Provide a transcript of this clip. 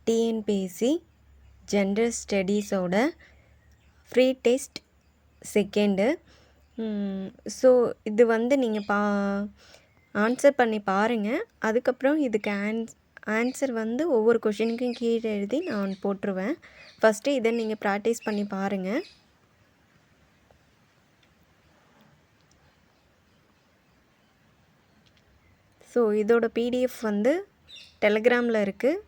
TNPSC general ஸ்டடீஸோட free test second. So இது வந்து நீங்கள் ஆன்சர் பண்ணி பாருங்கள். அதுக்கப்புறம் இதுக்கு ஆன்சர் வந்து ஒவ்வொரு கொஷினுக்கும் கீழே எழுதி நான் போட்டுருவேன். ஃபஸ்ட்டு இதை நீங்கள் ப்ராக்டிஸ் பண்ணி பாருங்கள். ஸோ இதோட பிடிஎஃப் வந்து டெலகிராமில் இருக்குது.